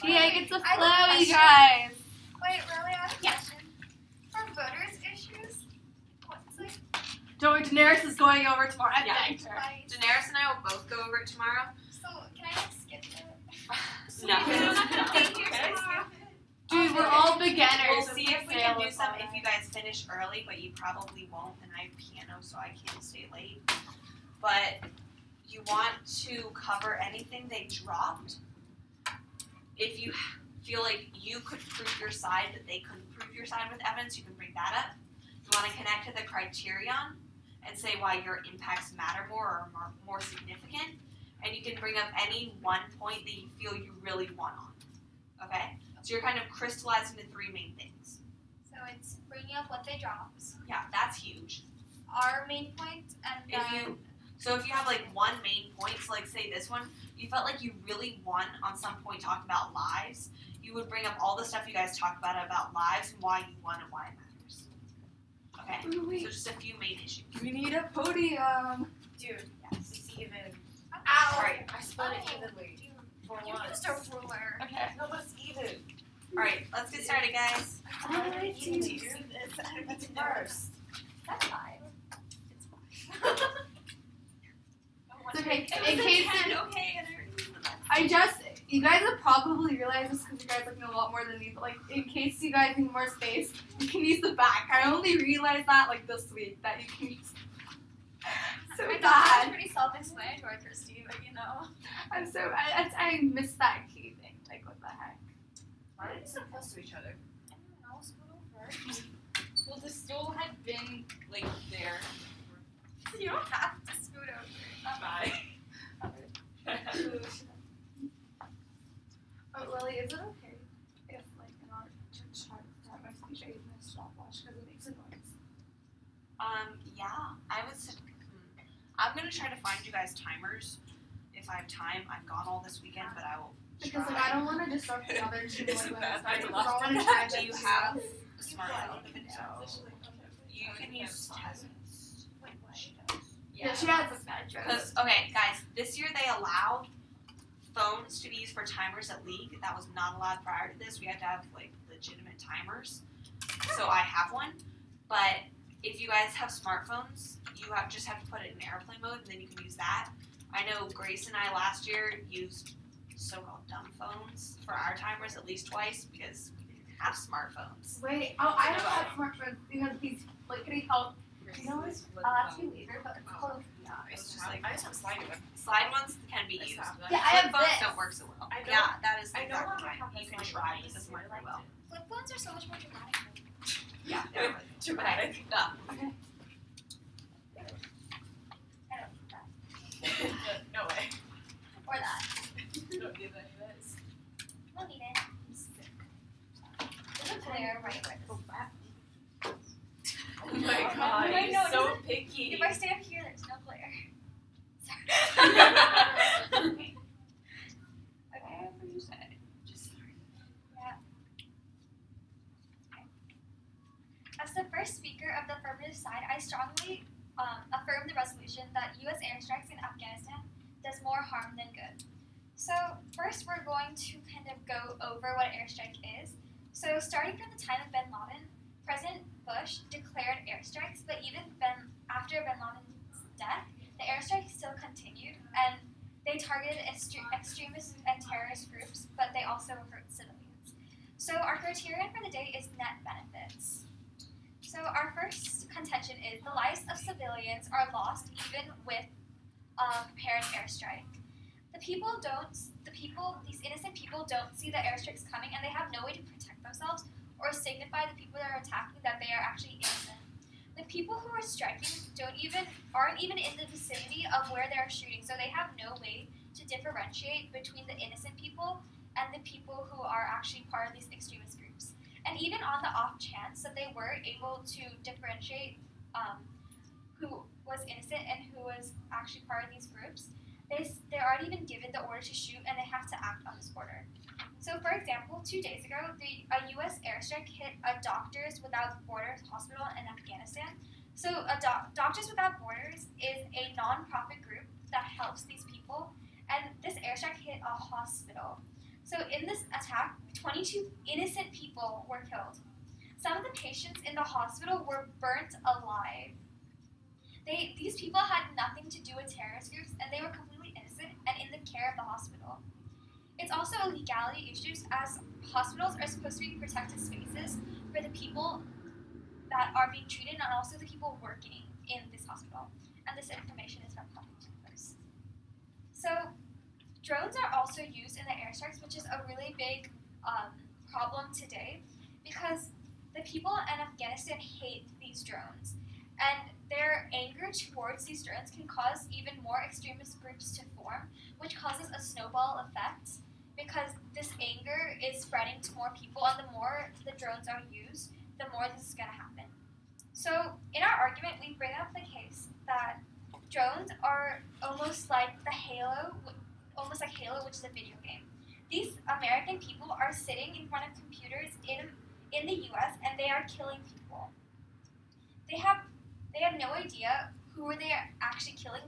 Yeah, it's a flow, you guys. Wait, really? I have a question. For voters' issues, what's like? Don't worry, Daenerys is going over tomorrow. I Yeah. thanked her. Like, Daenerys and I will both go over it tomorrow. so can I like skip it? No. Thank you tomorrow. Dude, we're all beginners. We'll see if we can do some if you guys finish early, but you probably won't, and I have piano, so I can't stay late. But you want to cover anything they dropped. If you feel like you could prove your side, but they couldn't prove your side with evidence, you can bring that up. You want to connect to the criterion and say why your impacts matter more or are more significant. And you can bring up any one point that you feel you really won on. Okay? So you're kind of crystallizing the three main things. So it's bringing up what they dropped, Yeah, that's huge. our main point, and then If you have like one main point, so like say this one, you felt like you really won on some point talking about lives, you would bring up all the stuff you guys talk about lives and why you won and why it matters. Okay? Ooh, wait. So just a few main issues. We need a podium. Dude, Yes. it's even. ow. Sorry, I split it Oh, evenly. dude, For you once. used a ruler. Okay. No, but it's even. Alright, let's get started, guys. I need to do this first. That's fine. It's okay. It In was a case 10, okay, and you guys have probably realized this because you guys like know a lot more than me, but like in case you guys need more space, you can use the back. I only realized that like this week that you can use. So I thought that was bad. pretty self-explanatory, Christy, but you know. I missed that key thing. Like what the heck? Why are they so close to each other? I don't know, scoot over. Well, the stool had been like there. You don't have to scoot over. Bye. Oh, Lily, is it okay if like in order to try to have my speech I use my stopwatch because it makes a noise? Yeah, I would say, I'm gonna try to find you guys timers if I have time. I'm gone all this weekend, but I will Because like try. I don't want to disrupt the other two. Isn't Like, that I the want to try Do to you have a smartphone? You can Yeah. use Tezos. Wait, what? She does. Yeah, she has a bad joke. Because, okay, guys, this year they allowed phones to be used for timers at League. That was not allowed prior to this. We had to have, like, legitimate timers. So I have one. But if you guys have smartphones, you just have to put it in airplane mode, and then you can use that. I know Grace and I last year used so-called dumb phones for our timers at least twice because we didn't have smartphones. Wait, I don't have smartphones because these like can you help? You know what? I'll ask you later, but it's called It's just like I just have slide one. slide ones can be I used. have that. Yeah, I have Flip phones this. don't work so well. I know- Yeah, that is I know exactly I right. have You this can one, try, but it doesn't work I very well. Flip phones are so much more dramatic. Yeah, Dramatic. Yeah. No way. Or that. You don't need any of this. We'll need it. There's a player right where this. Oh my god, Wait, you're no, so doesn't- picky. If I stay up here, there's no player. Whatever you say. Just As the first speaker of the affirmative side, I strongly affirm the resolution that U.S. airstrikes in Afghanistan does more harm than good. So first we're going to kind of go over what an airstrike is. So starting from the time of bin Laden, President Bush declared airstrikes, but even after bin Laden's death, the airstrikes still continued, and they targeted extremist and terrorist groups, but they also hurt civilians. So our criterion for the day is net benefits. So our first contention is the lives of civilians are lost even with prepared airstrike. These innocent people don't see the airstrikes coming, and they have no way to protect themselves or signify the people that are attacking that they are actually innocent. The people who are striking aren't even in the vicinity of where they're shooting, so they have no way to differentiate between the innocent people and the people who are actually part of these extremist groups. And even on the off chance that they were able to differentiate who was innocent and who was actually part of these groups, they're already been given the order to shoot, and they have to act on this order. So, for example, 2 days ago, a U.S. airstrike hit a Doctors Without Borders hospital in Afghanistan. So, Doctors Without Borders is a non-profit group that helps these people, and this airstrike hit a hospital. So in this attack, 22 innocent people were killed. Some of the patients in the hospital were burnt alive. These people had nothing to do with terrorist groups, and they were completely innocent and in the care of the hospital. It's also a legality issue, as hospitals are supposed to be protected spaces for the people that are being treated and also the people working in this hospital. And this information is from Huffington Post. So drones are also used in the airstrikes, which is a really big problem today because the people in Afghanistan hate these drones. And their anger towards these drones can cause even more extremist groups to form, which causes a snowball effect because this anger is spreading to more people, and the more the drones are used, the more this is going to happen. So in our argument, we bring up the case that drones are almost like Halo, which is a video game. These American people are sitting in front of computers in the U.S. and they are killing people. They have no idea who they are actually killing.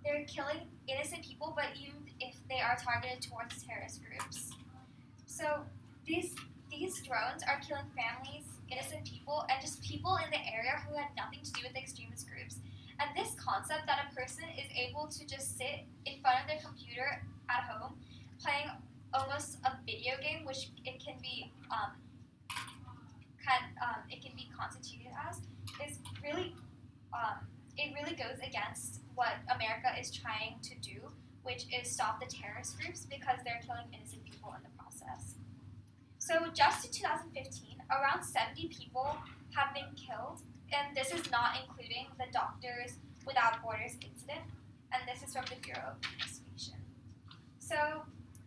They're killing innocent people, but even if they are targeted towards terrorist groups. So these drones are killing families, innocent people, and just people in the area who had nothing to do with the extremist groups. And this concept that a person is able to just sit in front of their computer at home, playing almost a video game, which it can be constituted as, is really it really goes against what America is trying to do, which is stop the terrorist groups because they're killing innocent people in the process. So just in 2015, around 70 people have been killed, and this is not including the Doctors Without Borders incident, and this is from the Bureau of Investigation. So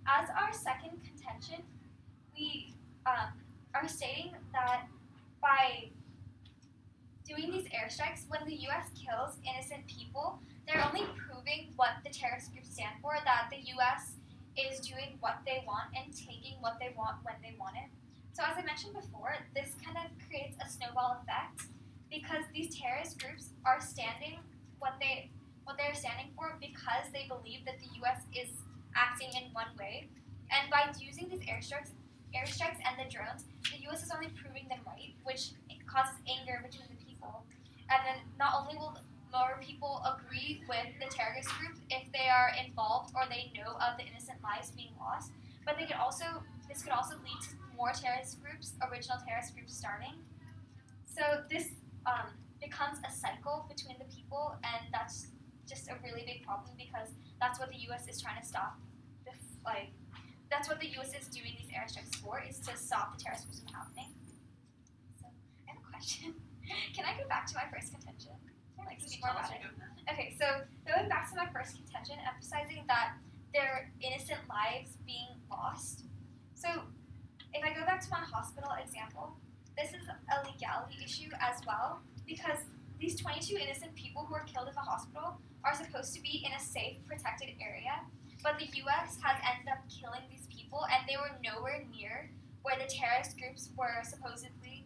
as our second contention, we are stating that by doing these airstrikes, when the U.S. kills innocent people, they're only proving what the terrorist groups stand for, that the U.S. is doing what they want and taking what they want when they want it. So as I mentioned before, this kind of creates a snowball effect because these terrorist groups are standing what they're standing for because they believe that the U.S. is acting in one way. And by using these airstrikes and the drones, the U.S. is only proving them right, which causes anger between the people. And then not only will more people agree with the terrorist group if they are involved or they know of the innocent lives being lost, but this could also lead to more terrorist groups, original terrorist groups starting. So this becomes a cycle between the people, and that's just a really big problem because that's what the U.S. is trying to stop. That's what the U.S. is doing these airstrikes for, is to stop the terrorist groups from happening. So I have a question. Can I go back to my first contention? Speak more about it. Okay, so going back to my first contention, emphasizing that there are innocent lives being lost. So if I go back to my hospital example, this is a legality issue as well because these 22 innocent people who were killed at the hospital are supposed to be in a safe, protected area, but the U.S. has ended up killing these people, and they were nowhere near where the terrorist groups were supposedly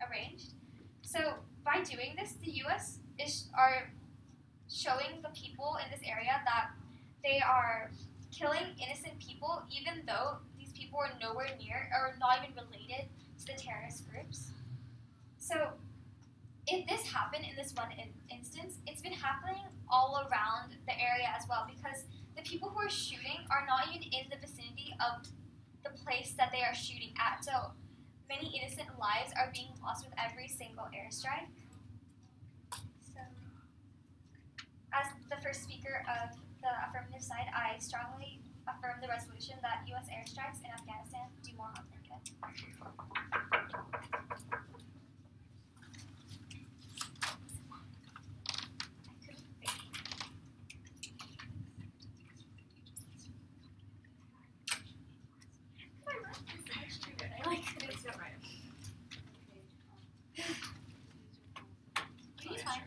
arranged. So by doing this, the U.S. are showing the people in this area that they are killing innocent people, even though these people are nowhere near or not even related to the terrorist groups. So if this happened in this one instance, it's been happening all around the area as well because the people who are shooting are not even in the vicinity of the place that they are shooting at. So many innocent lives are being lost with every single airstrike. So as the first speaker of the affirmative side, I strongly affirm the resolution that U.S. airstrikes in Afghanistan do more harm than good. I like it. It's not right. He's fine.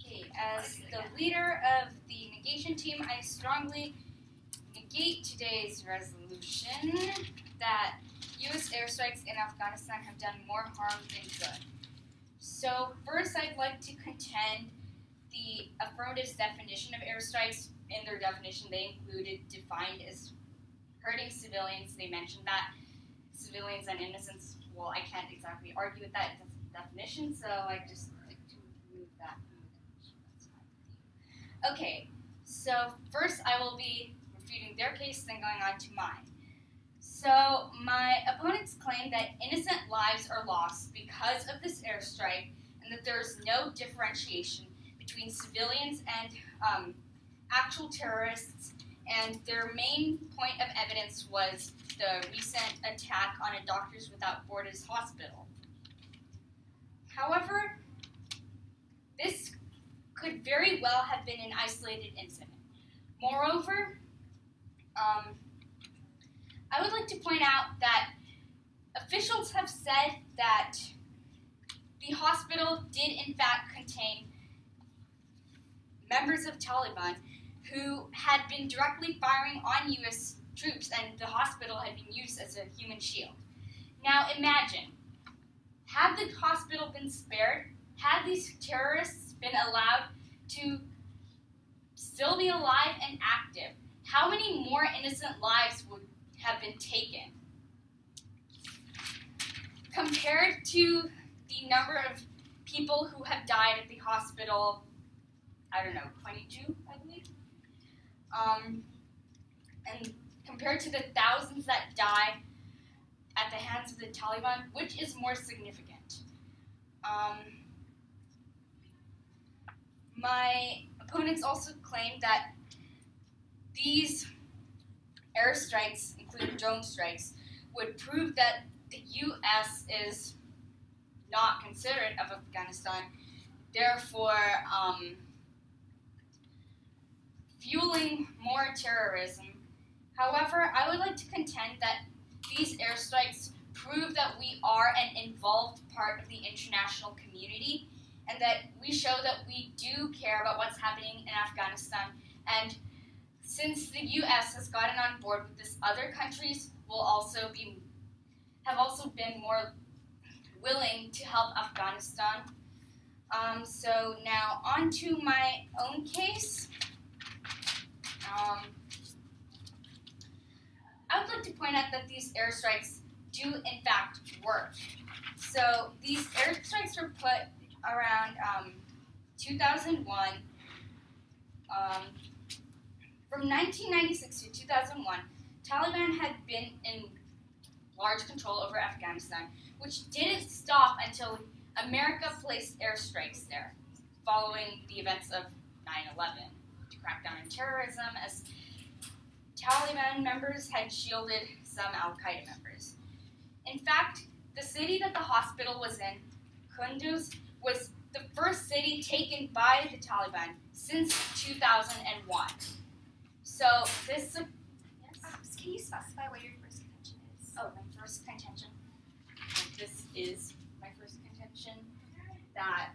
Okay, as the leader of the negation team, I strongly negate today's resolution that U.S. airstrikes in Afghanistan have done more harm than good. So first, I'd like to contend the affirmative's definition of airstrikes. In their definition, they included defined as hurting civilians. They mentioned that civilians and innocents. Well, I can't exactly argue with that. It's a definition, so I just like to remove that from the definition. Okay, so first I will be refuting their case, then going on to mine. So my opponents claim that innocent lives are lost because of this airstrike, and that there is no differentiation between civilians and actual terrorists. And their main point of evidence was the recent attack on a Doctors Without Borders hospital. However, this could very well have been an isolated incident. Moreover, I would like to point out that officials have said that the hospital did in fact contain members of Taliban who had been directly firing on U.S. troops, and the hospital had been used as a human shield. Now imagine, had the hospital been spared, had these terrorists been allowed to still be alive and active, how many more innocent lives would have been taken? Compared to the number of people who have died at the hospital, I don't know, 22, I believe? And compared to the thousands that die at the hands of the Taliban, which is more significant? My opponents also claim that these airstrikes, including drone strikes, would prove that the U.S. is not considerate of Afghanistan, therefore fueling more terrorism. However, I would like to contend that these airstrikes prove that we are an involved part of the international community, and that we show that we do care about what's happening in Afghanistan. And since the U.S. has gotten on board with this, other countries will have also been more willing to help Afghanistan. So now on to my own case. I would like to point out that these airstrikes do in fact work. So these airstrikes were put around 2001. From 1996 to 2001, Taliban had been in large control over Afghanistan, which didn't stop until America placed airstrikes there, following the events of 9/11 to crack down on terrorism, as Taliban members had shielded some Al-Qaeda members. In fact, the city that the hospital was in, Kunduz, was the first city taken by the Taliban since 2001. So this... Yes. Can you specify what your first contention is? Oh, my first contention. This is my first contention, that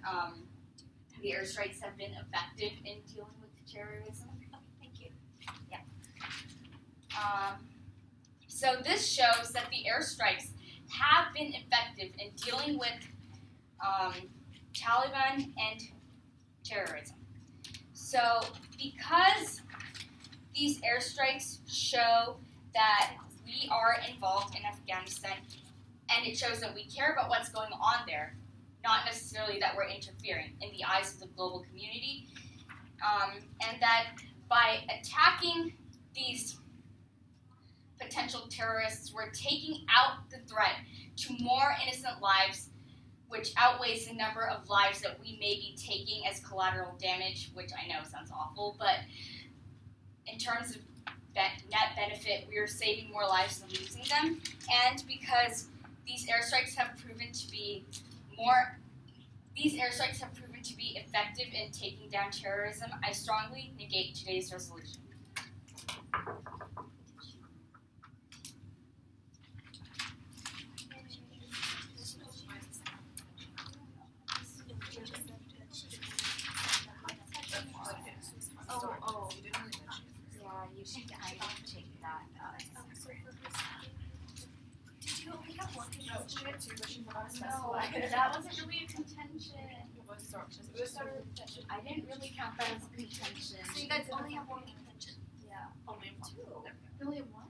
the airstrikes have been effective in dealing with terrorism. Okay, thank you. Yeah. So this shows that the airstrikes have been effective in dealing with Taliban and terrorism. So because these airstrikes show that we are involved in Afghanistan, and it shows that we care about what's going on there, not necessarily that we're interfering in the eyes of the global community, and that by attacking these potential terrorists, we're taking out the threat to more innocent lives, which outweighs the number of lives that we may be taking as collateral damage, which I know sounds awful, but in terms of net benefit, we are saving more lives than losing them. And because these airstrikes have proven to be effective in taking down terrorism, I strongly negate today's resolution. Oh. Yeah, you should. I take that. Did you She had two, but she forgot to No, specify. that wasn't really a contention. It was sort of. It was sort of a contention. I didn't really count that as a contention. So you guys only have one contention. Yeah. Only one. Two. Really one?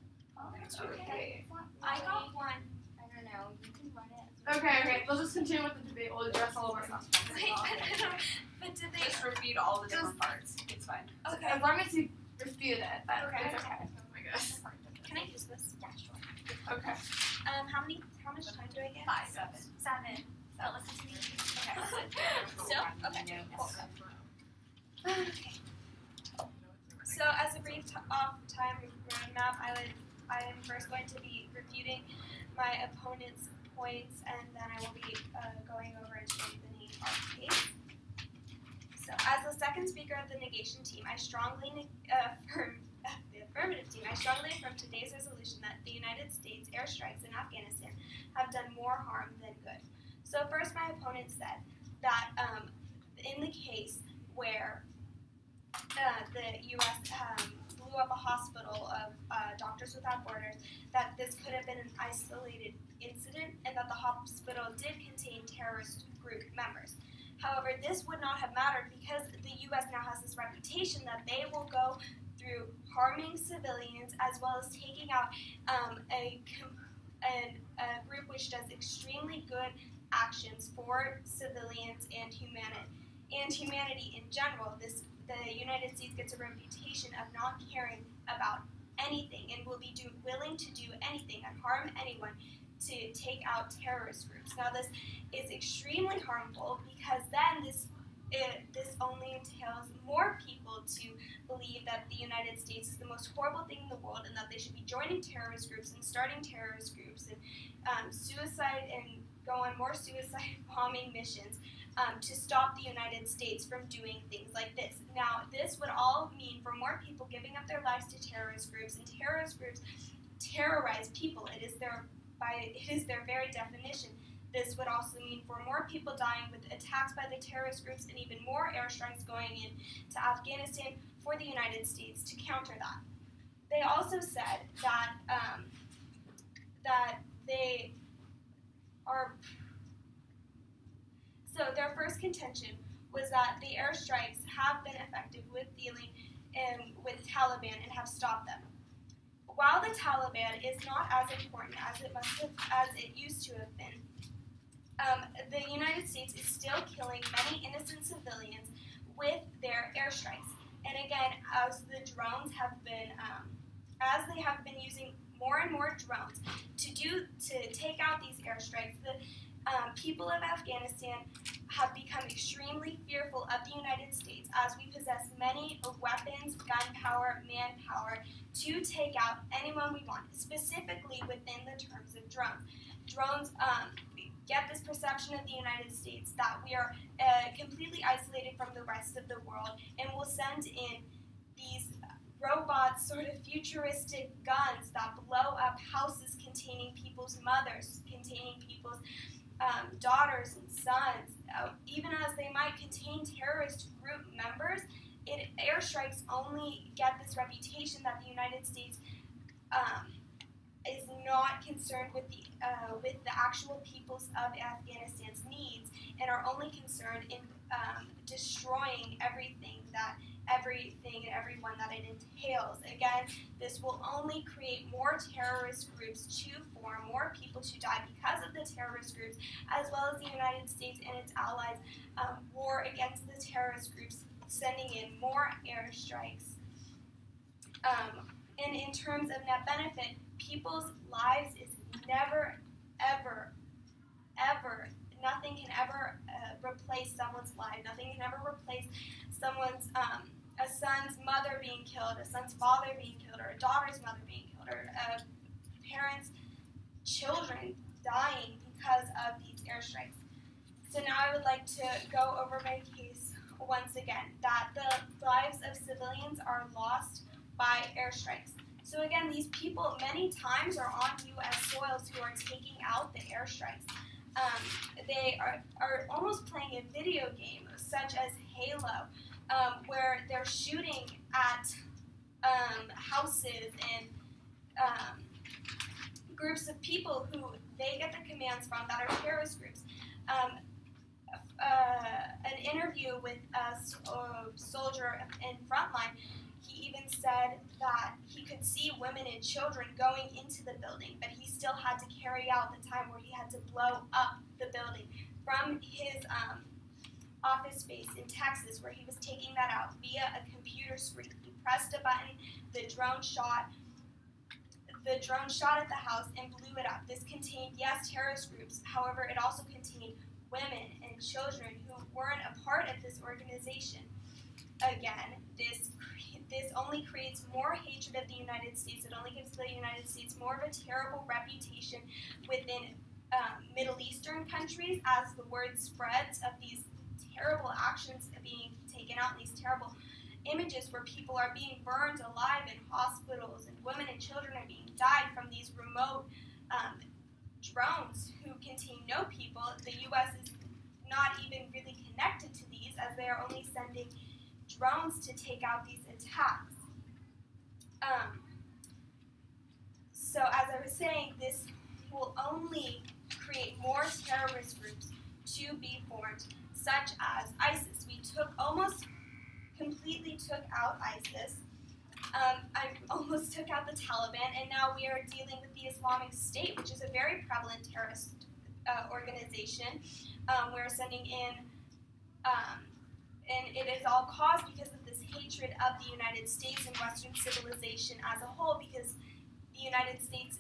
Okay. I got one. I don't know. You can run it. Okay, let's just continue with the debate. We'll address all of our stuff. Wait, but did they? Just repeat all the different parts. It's fine. Okay. As long as you refute it, then Okay. it's okay. Oh my gosh. Can I use this? Yeah, sure. Okay. How much time do I get? 7. 7. Oh, listen to me. Okay. Still? Okay. Cool. Okay. So as a brief time roadmap, I am first going to be refuting my opponent's points, and then I will be going over and strengthening our case. So as the second speaker of the negation team, I strongly affirm the affirmative team. I strongly affirm today's resolution that the United States airstrikes in Afghanistan have done more harm than good. So first, my opponent said that in the case where the U.S. Blew up a hospital of Doctors Without Borders, that this could have been an isolated incident and that the hospital did contain terrorist group members. However, this would not have mattered because the U.S. now has this reputation that they will go through harming civilians as well as taking out a group which does extremely good actions for civilians and humanity in general. The United States gets a reputation of not caring about anything and will be willing to do anything and harm anyone to take out terrorist groups. Now, this is extremely harmful because then this only entails more people to believe that the United States is the most horrible thing in the world and that they should be joining terrorist groups and starting terrorist groups and suicide and go on more suicide bombing missions to stop the United States from doing things like this. Now, this would all mean for more people giving up their lives to terrorist groups, and terrorist groups terrorize people. It is their very definition. This would also mean for more people dying with attacks by the terrorist groups and even more airstrikes going in to Afghanistan for the United States to counter that. They also said that that they are. So their first contention was that the airstrikes have been effective with dealing with Taliban and have stopped them. While the Taliban is not as important as it used to have been, the United States is still killing many innocent civilians with their airstrikes. And again, as they have been using more and more drones to take out these airstrikes, the people of Afghanistan have become extremely fearful of the United States as we possess many weapons, gunpowder, manpower to take out anyone we want, specifically within the terms of drones. Drones get this perception of the United States that we are completely isolated from the rest of the world and will send in these robots, sort of futuristic guns that blow up houses containing people's mothers, containing people's daughters and sons, even as they might contain terrorist group members. Airstrikes only get this reputation that the United States is not concerned with the actual peoples of Afghanistan's needs and are only concerned in destroying everything and everyone that it entails. Again, this will only create more terrorist groups to form, more people to die because of the terrorist groups, as well as the United States and its allies war against the terrorist groups, sending in more airstrikes. And in terms of net benefit, people's lives is never, ever, ever, nothing can ever replace someone's life. Nothing can ever replace someone's, a son's mother being killed, a son's father being killed, or a daughter's mother being killed, or a parent's children dying because of these airstrikes. So now I would like to go over my case once again, that the lives of civilians are lost by airstrikes. So again, these people many times are on U.S. soils who are taking out the airstrikes. They are almost playing a video game such as Halo, where they're shooting at houses and groups of people who they get the commands from that are terrorist groups. An interview with a soldier in Frontline, he even said that he could see women and children going into the building, but he still had to carry out the time where he had to blow up the building from his office space in Texas, where he was taking that out via a computer screen. He pressed a button, the drone shot at the house and blew it up. This contained, yes, terrorist groups. However, it also contained women and children who weren't a part of this organization. Again, this only creates more hatred of the United States. It only gives the United States more of a terrible reputation within Middle Eastern countries as the word spreads of these terrible actions being taken out, and these terrible images where people are being burned alive in hospitals and women and children are being died from these remote drones who contain no people. The U.S. is not even really connected to these, as they are only sending drones to take out these attacks. So as I was saying, this will only create more terrorist groups to be formed, such as ISIS. We almost completely took out ISIS. I almost took out the Taliban, and now we are dealing with the Islamic State, which is a very prevalent terrorist organization. We're sending in, and it is all caused because of this hatred of the United States and Western civilization as a whole, because the United States'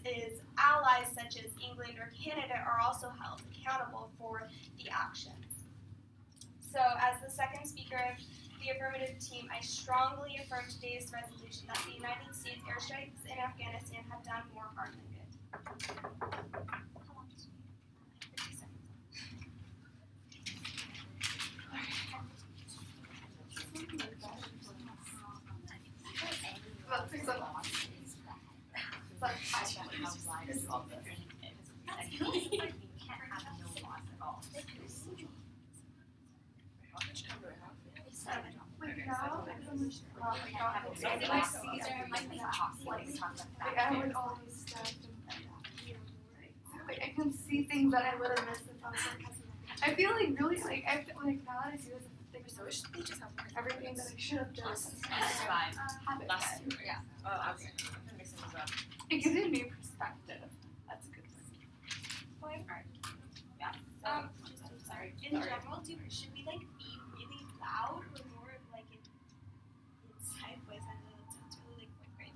allies such as England or Canada are also held accountable for the actions. So as the second speaker of the affirmative team, I strongly affirm today's resolution that the United States airstrikes in Afghanistan have done more harm than good. I can see things that I would have missed if I was sarcastic. I feel like really now that I see this, everything that I should have done. It gives you a new perspective. That's a good thing. I'm sorry. In general, should we like be really loud or more of like an inside voice? I know that sounds really like great,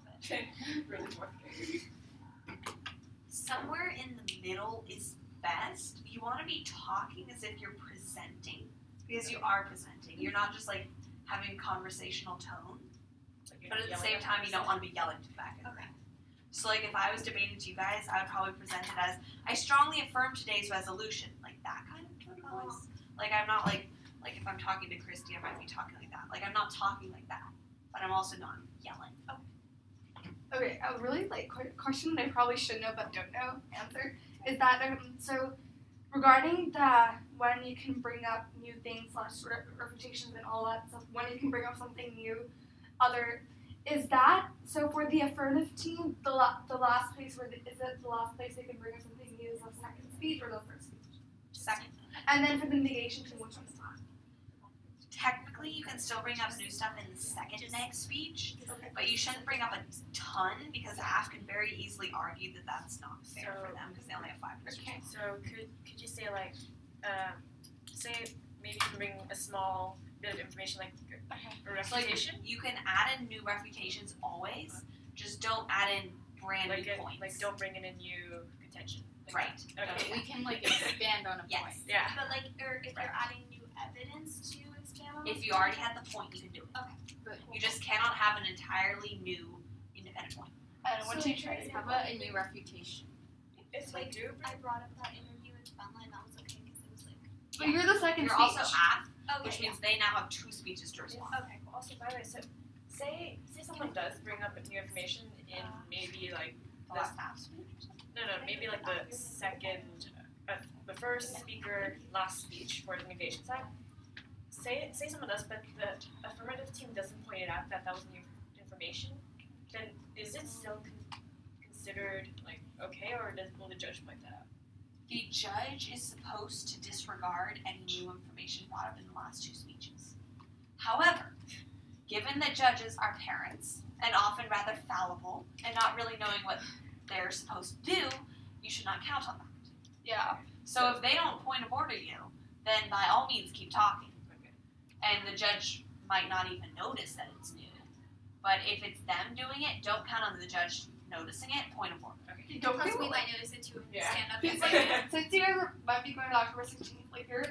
but Somewhere in the middle is best. You want to be talking as if you're presenting, because you are presenting. You're not just like having conversational tone, but at the same time, you don't want to be yelling back at them. So like if I was debating to you guys, I would probably present it as, I strongly affirm today's resolution, like that kind of tone of voice. Like I'm not like if I'm talking to Christy, I might be talking like that. Like I'm not talking like that, but I'm also not yelling. Okay, a really question that I probably should know but don't know answer is that so regarding when you can bring up new things / reputations and all that stuff, when you can bring up something new, is that so for the affirmative team the last place is it the last place they can bring up something new is the second speech or the first speech? Second. And then for the negation team, which one is that? Technically, you can still bring up new stuff in the second next speech, but you shouldn't bring up a ton because half can very easily argue that that's not fair for them because they only have 5%. Okay. So could you say like, say maybe you can bring a small bit of information like a refutation? Like, you can add in new refutations always, just don't add in brand new points. Like don't bring in a new contention. Right. Okay. We can expand on a Yes. point. Yeah. but like, or if you're adding new evidence to expand on. If you already had the point, you can do it. Okay. But You just cannot have an entirely new independent point. And what you for try how about a new refutation? If like, we do I brought up that interview with Frontline, that was okay because it was like. But you're the second You're speech. also half, Okay. which means they now have 2 speeches to respond. Okay. Cool. also, by the way, so say someone does bring up new information in maybe like The last half speech or something. no, maybe like the second, the first speaker last speech for the negation side. Say someone does, but the affirmative team doesn't point it out that was new information. Then is it still considered like okay, or will the judge point that out? The judge is supposed to disregard any new information brought up in the last 2 speeches. However, given that judges are parents and often rather fallible and not really knowing what they're supposed to do, you should not count on that. Yeah. So if they don't point of order you, then by all means keep talking. Okay. And the judge might not even notice that it's new. But if it's them doing it, don't count on the judge noticing it, point of order. Don't Plus, feel we might notice it too. Yeah. Stand up. It's like, since you guys might be going to October 16th, like there's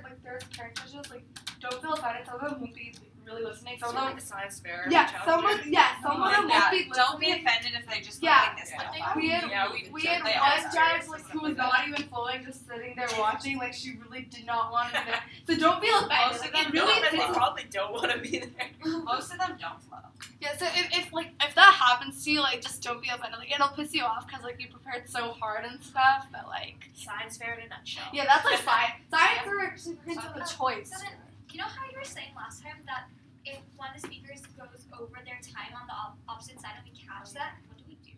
parent judges, like don't feel offended. Some of them won't be really listening. Some of them, the science fair. some of them won't be Don't be listening. offended if they just Yeah. look like this. Yeah. little We had bit. one judge like who was not even following, just sitting there watching, like she really did not want to be there. So don't feel offended. Most of Like, them it really They pisses. probably don't want to be there. Most of them don't flow. Yeah. So if that happens to you, like just don't be offended. Like it'll piss you off because like you prepared so hard and stuff, but like Science fair in a nutshell. yeah, that's like science. Science are super into the choice. So then, you know how you were saying last time that if one of the speakers goes over their time on the opposite side and we catch that, what do we do?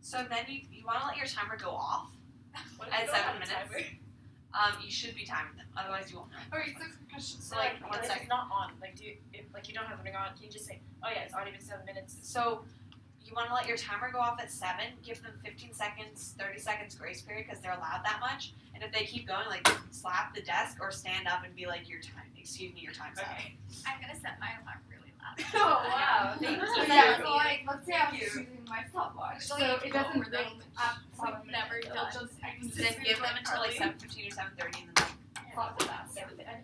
So then you want to let your timer go off What if at you don't 7 have a minutes. timer? You should be timing them, otherwise you won't know. Alright, so question. So like What 1 if second. it's not on? Like, if you don't have something on, can you just say, oh yeah, it's already been 7 minutes? So you want to let your timer go off at 7, give them 15 seconds, 30 seconds grace period because they're allowed that much. And if they keep going, like slap the desk or stand up and be like, your time's up. Okay. I'm gonna set my alarm really loud. Oh wow. Thank you. So yeah, so like let's say I'm Thank you. using my stopwatch. So Like, it doesn't over ring them. at We've never done. I can just Then give them until like 7:15 or 7:30 and then clock the desk.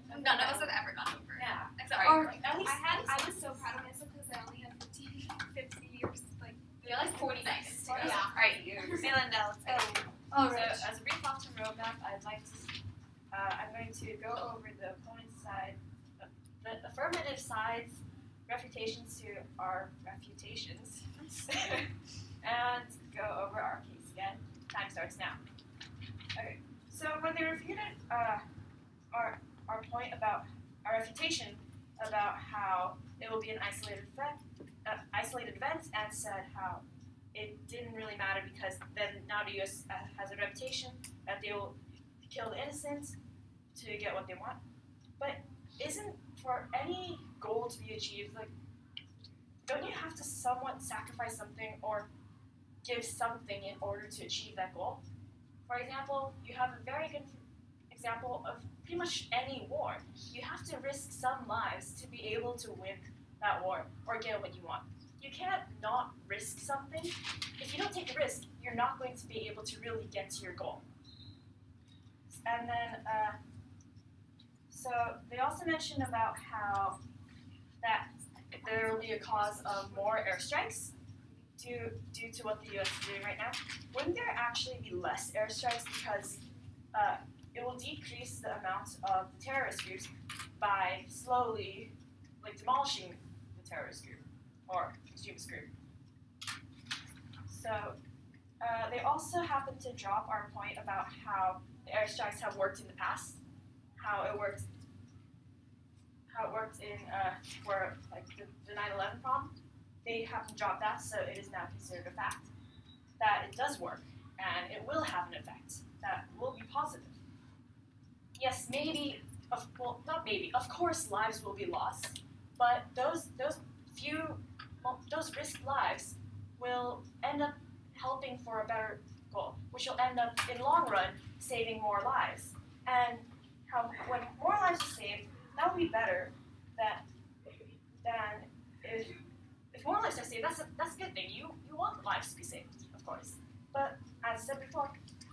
None of us have ever gone over. Yeah. Except Or- At least I was so proud of myself because I only had 50 years. Like, we have like 40 seconds to go. yeah. Alright, Meilinda, let's go. Oh So, right. as a brief off-term roadmap, I'm going to go over the opponent's side, the affirmative side's refutations to our refutations, and go over our case again. Time starts now. Okay, so when they refuted our point about our refutation about how it will be an isolated event, and said how it didn't really matter because then now the U.S. has a reputation that they will kill the innocent to get what they want. But isn't for any goal to be achieved, like, don't you have to somewhat sacrifice something or give something in order to achieve that goal? For example, you have a very good example of pretty much any war. You have to risk some lives to be able to win that war or get what you want. You can't not risk something. If you don't take a risk, you're not going to be able to really get to your goal. And then, so they also mentioned about how that there will be a cause of more airstrikes due to what the U.S. is doing right now. Wouldn't there actually be less airstrikes because it will decrease the amount of the terrorist groups by slowly, like, demolishing the terrorist group or extremist group. So they also happen to drop our point about how the airstrikes have worked in the past, how it worked in where like the 9/11 problem. They happen to drop that, so it is now considered a fact that it does work and it will have an effect that will be positive. Yes, maybe, not maybe, of course lives will be lost, but those risked lives will end up helping for a better goal, which will end up in long run saving more lives. And when more lives are saved, that will be better than if more lives are saved. That's a good thing. You want the lives to be saved, of course. But as I said before,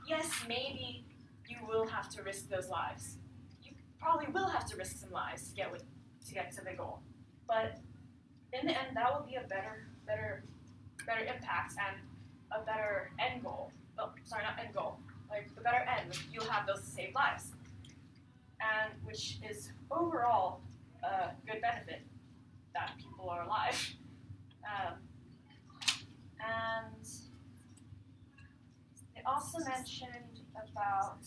yes, maybe you will have to risk those lives. You probably will have to risk some lives to get to the goal. But in the end, that will be a better impact and a better end goal. Oh, sorry, not end goal. Like the better end. You'll have those saved lives, and which is overall a good benefit that people are alive. And they also mentioned about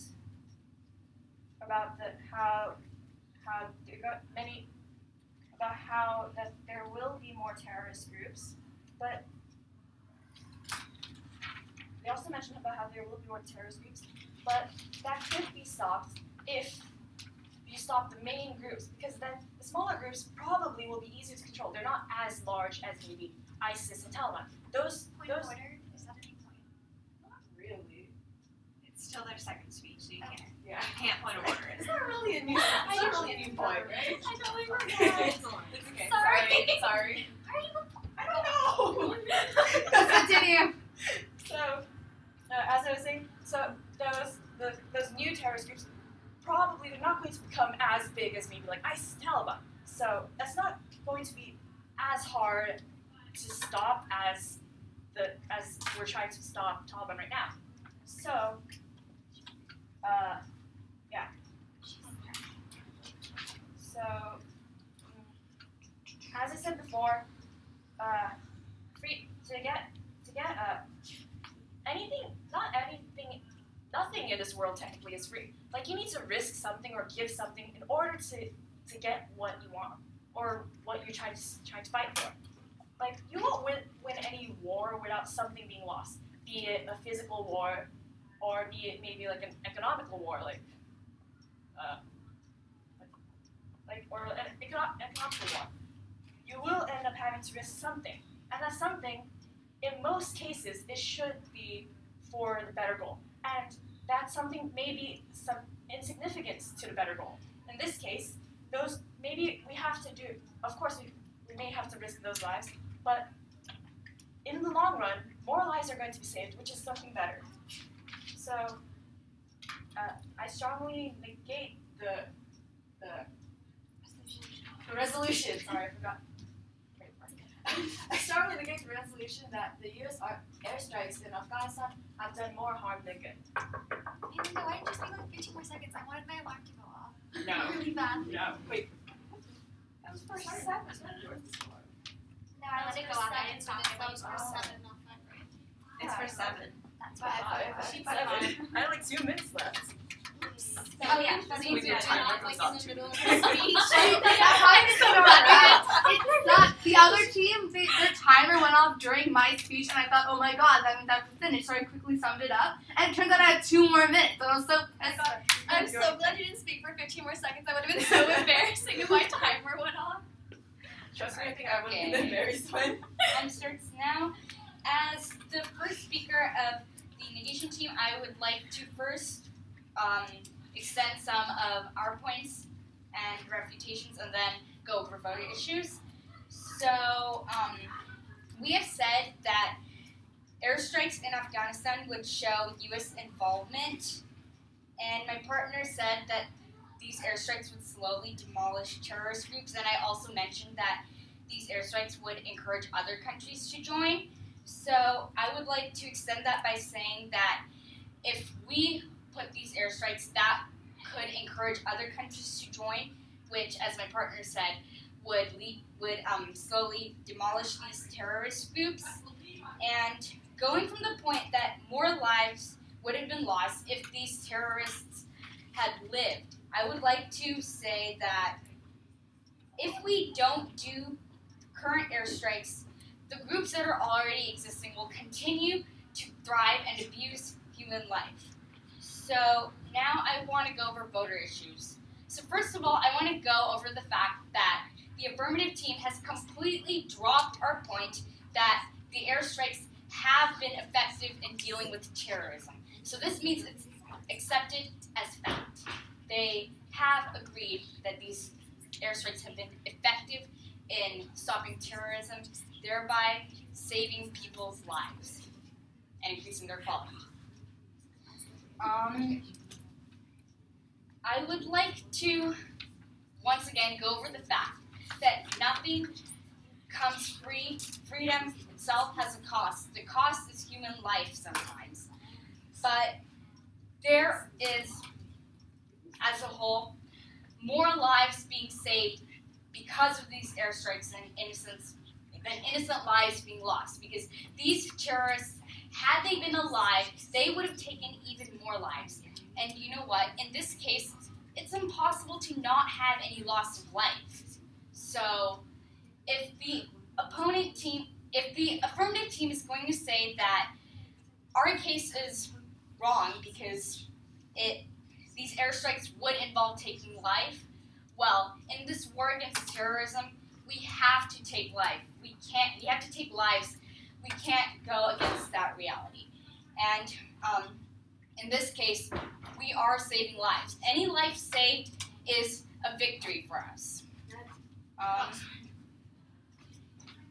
how that there will be more terrorist groups, but they also mentioned about how there will be more terrorist groups, but that could be stopped if you stop the main groups, because then the smaller groups probably will be easier to control. They're not as large as maybe ISIS and Taliban. Point of order? Is that any point? Not really. It's still their second speech, so you can't. Yeah. You can't point of order. It's not really a new. It's not really a new point, right? I totally It's forgot. okay. Sorry. Sorry. Are you? I don't know. Continue. So, as I was saying, so those new terrorist groups probably they're not going to become as big as maybe like ISIS and Taliban. So that's not going to be as hard to stop as we're trying to stop Taliban right now. So, yeah. So, as I said before, nothing in this world technically is free. Like you need to risk something or give something in order to get what you want or what you're trying to fight for. Like you won't win any war without something being lost, be it a physical war or be it maybe like an economical war, or an economical war. You will end up having to risk something, and that something, in most cases, it should be for the better goal, and that something may be some insignificance to the better goal. In this case, those maybe we have to do. Of course, we may have to risk those lives, but in the long run, more lives are going to be saved, which is something better. So, I strongly negate the resolution. Sorry, I forgot. I strongly negate the resolution that the U.S. airstrikes in Afghanistan have done more harm than good. Meilinda, why didn't you speak like 15 more seconds? I wanted my alarm to go off. No. Really bad. No. Wait. That was for 7. No, I let it go off. I didn't stop it. That was for 7, not 5, right? It's for 7. That's 5. She's 7. I have like 2 minutes left. Oh yeah, That's so you easier turn time off when like it's in the middle of your speech. It's not. The other team, their timer went off during my speech, and I thought, oh my god, that means I have to finish. So I quickly summed it up, and it turns out I had 2 more minutes, and I was so pissed. I'm so glad you didn't speak for 15 more seconds. That would have been so embarrassing if my timer went off. Trust me, I think I would have been very fun. Time starts now. As the first speaker of the negation team, I would like to first extend some of our points and refutations and then go over voter issues. So, we have said that airstrikes in Afghanistan would show U.S. involvement, and my partner said that these airstrikes would slowly demolish terrorist groups, and I also mentioned that these airstrikes would encourage other countries to join. So I would like to extend that by saying that if we put these airstrikes, that could encourage other countries to join, which, as my partner said, would slowly demolish these terrorist groups. And going from the point that more lives would have been lost if these terrorists had lived, I would like to say that if we don't do current airstrikes, the groups that are already existing will continue to thrive and abuse human life. So now I want to go over voter issues. So first of all, I want to go over the fact that the affirmative team has completely dropped our point that the airstrikes have been effective in dealing with terrorism. So this means it's accepted as fact. They have agreed that these airstrikes have been effective in stopping terrorism, thereby saving people's lives and increasing their quality. I would like to once again go over the fact that nothing comes free. Freedom itself has a cost. The cost is human life sometimes. But there is, as a whole, more lives being saved because of these airstrikes than innocent lives being lost. Because these terrorists, had they been alive, they would have taken even more lives. And you know what? In this case, it's impossible to not have any loss of life. So, if the affirmative team is going to say that our case is wrong because these airstrikes would involve taking life. Well, in this war against terrorism, we have to take life. We have to take lives. We can't go against that reality. And in this case, we are saving lives. Any life saved is a victory for us.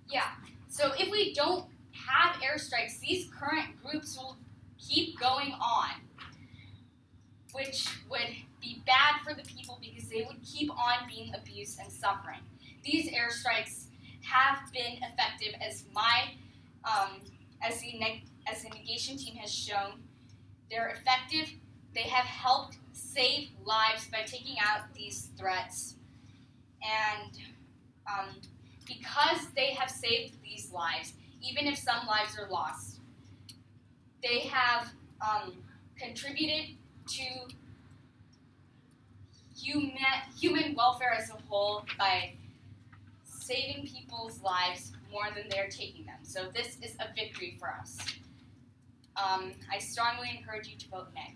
Yeah, so if we don't have airstrikes, these current groups will keep going on, which would be bad for the people because they would keep on being abused and suffering. These airstrikes have been effective, as the negation team has shown. They're effective. They have helped save lives by taking out these threats, and because they have saved these lives, even if some lives are lost, they have contributed to human welfare as a whole by saving people's lives more than they're taking them. So this is a victory for us. I strongly encourage you to vote nay.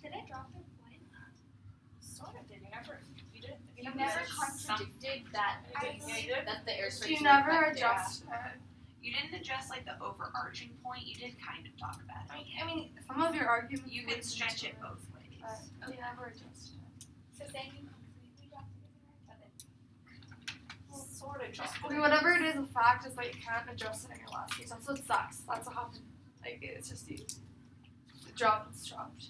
Did I drop the point? Sort of did. You You never contradicted that the airstrikes You were never effective. adjust it. You didn't address like the overarching point. You did kind of talk about it. I mean, some of your arguments You would could stretch be it true, both ways. but you never adjust it. So saying you completely dropped it. Sort of just. I mean, whatever it is, the fact is that you can't adjust it in your last speech. That's what sucks. That's what happened. Like, it's just you. The drop is dropped.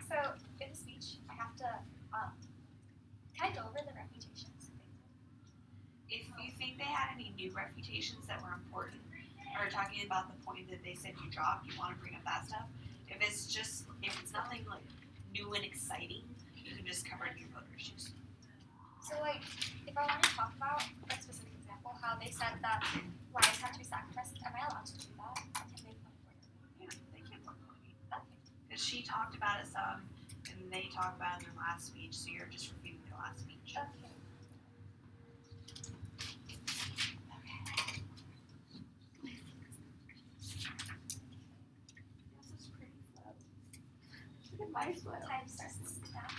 So in the speech, I have to kind of go over the reputations. If you think they had any new reputations that were important, or talking about the point that they said you dropped, you want to bring up that stuff. If it's nothing like new and exciting, you can just cover it in your voter issues. So like, if I want to talk about a specific example, how they said that lives have to be sacrificed, am I allowed to do that? Can they point for it? Yeah, they can work on it. Because she talked about it some, and they talked about it in their last speech, so you're just repeating their last speech. Okay. This is pretty slow. Look at my slow. Time starts now.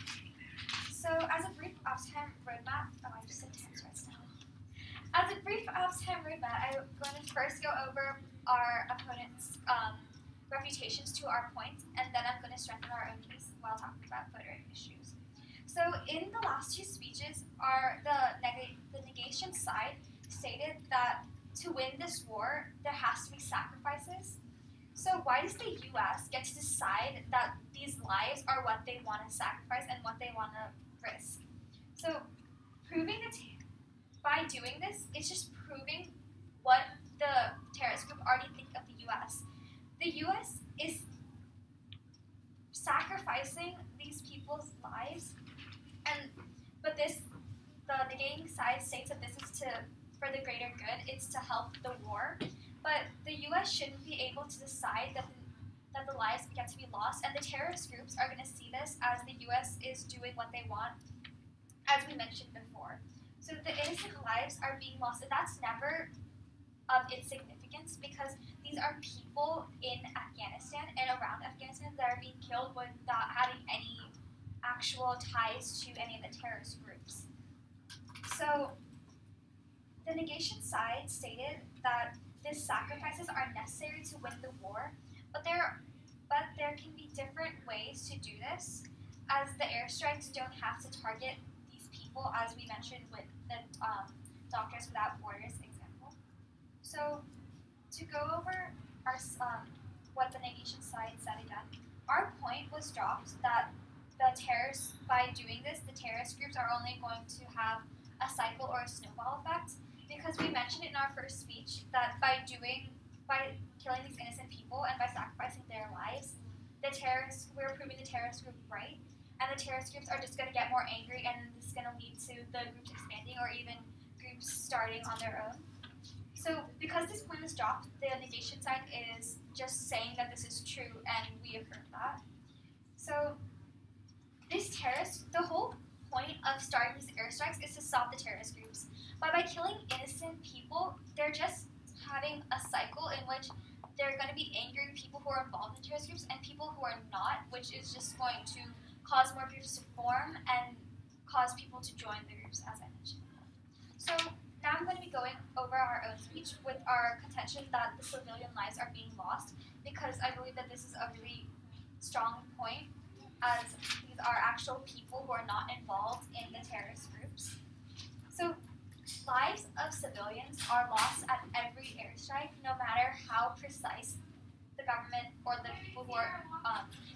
So as a brief off-time roadmap, I just said time starts now. As a brief off-time roadmap, I'm going to first go over our opponent's reputations to our points, and then I'm going to strengthen our own case while talking about voter issues. So in the last two speeches, the negation side stated that to win this war, there has to be sacrifices. So why does the U.S. get to decide that these lives are what they want to sacrifice and what they want to risk? So proving that by doing this, it's just proving what the terrorist group already think of the U.S. The U.S. is sacrificing these people's lives, but the negating side states that this is for the greater good. It's to help the war. But the U.S. shouldn't be able to decide that the lives get to be lost, and the terrorist groups are going to see this as the U.S. is doing what they want, as we mentioned before. So the innocent lives are being lost, and that's never of insignificance because these are people in Afghanistan and around Afghanistan that are being killed without having any actual ties to any of the terrorist groups. So the negation side stated that these sacrifices are necessary to win the war, but there can be different ways to do this, as the airstrikes don't have to target these people, as we mentioned with the Doctors Without Borders example. So to go over our what the negation side said again, our point was dropped that by doing this, the terrorist groups are only going to have a cycle or a snowball effect. Because we mentioned in our first speech that by killing these innocent people and by sacrificing their lives, we're proving the terrorist group right, and the terrorist groups are just going to get more angry, and this is going to lead to the groups expanding or even groups starting on their own. So because this point is dropped, the negation side is just saying that this is true and we affirm that. So these terrorists, the whole point of starting these airstrikes is to stop the terrorist groups. But by killing innocent people, they're just having a cycle in which they're going to be angering people who are involved in terrorist groups and people who are not, which is just going to cause more groups to form and cause people to join the groups, as I mentioned. So now I'm going to be going over our own speech with our contention that the civilian lives are being lost, because I believe that this is a really strong point, as these are actual people who are not involved in the terrorist groups. So lives of civilians are lost at every airstrike, no matter how precise the government or the people who are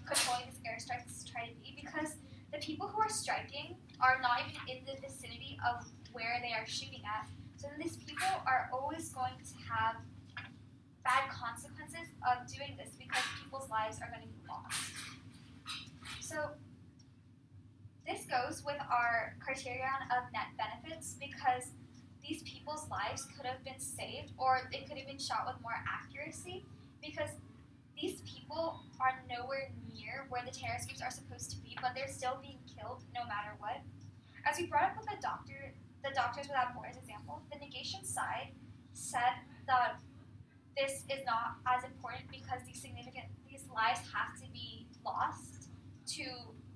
controlling these airstrikes try to be, because the people who are striking are not even in the vicinity of where they are shooting at. So these people are always going to have bad consequences of doing this, because people's lives are going to be lost. So this goes with our criterion of net benefits, because these people's lives could have been saved, or they could have been shot with more accuracy, because these people are nowhere near where the terrorist groups are supposed to be, but they're still being killed no matter what. As we brought up with the Doctors Without Borders example, the negation side said that this is not as important because these lives have to be lost to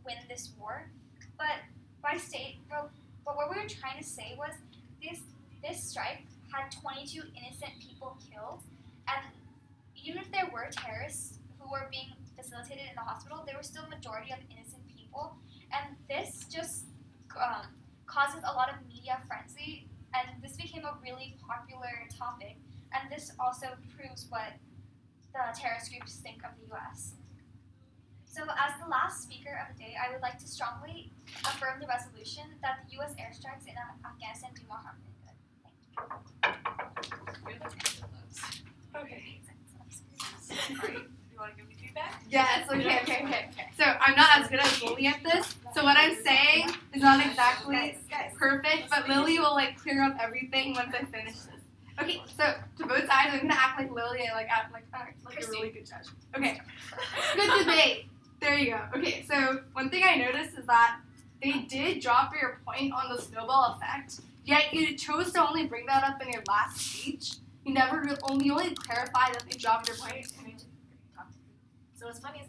win this war. But what we were trying to say was this strike had 22 innocent people killed, and even if there were terrorists who were being facilitated in the hospital, there were still a majority of innocent people, and this just causes a lot of media frenzy, and this became a really popular topic, and this also proves what the terrorist groups think of the U.S. So as the last speaker of the day, I would like to strongly affirm the resolution that the U.S. airstrikes in Afghanistan do more harm than good. Okay. Alright, you want to give me feedback? Yes, okay. So I'm not as good as Lily at this. So what I'm saying is not exactly perfect, but Lily will like clear up everything once I finish this. Okay, so to both sides, I'm gonna act like Lily and act like a really good judge. Okay, good debate. There you go. Okay, so one thing I noticed is that they did drop your point on the snowball effect, yet you chose to only bring that up in your last speech. You only clarified that they dropped your point. So what's funny is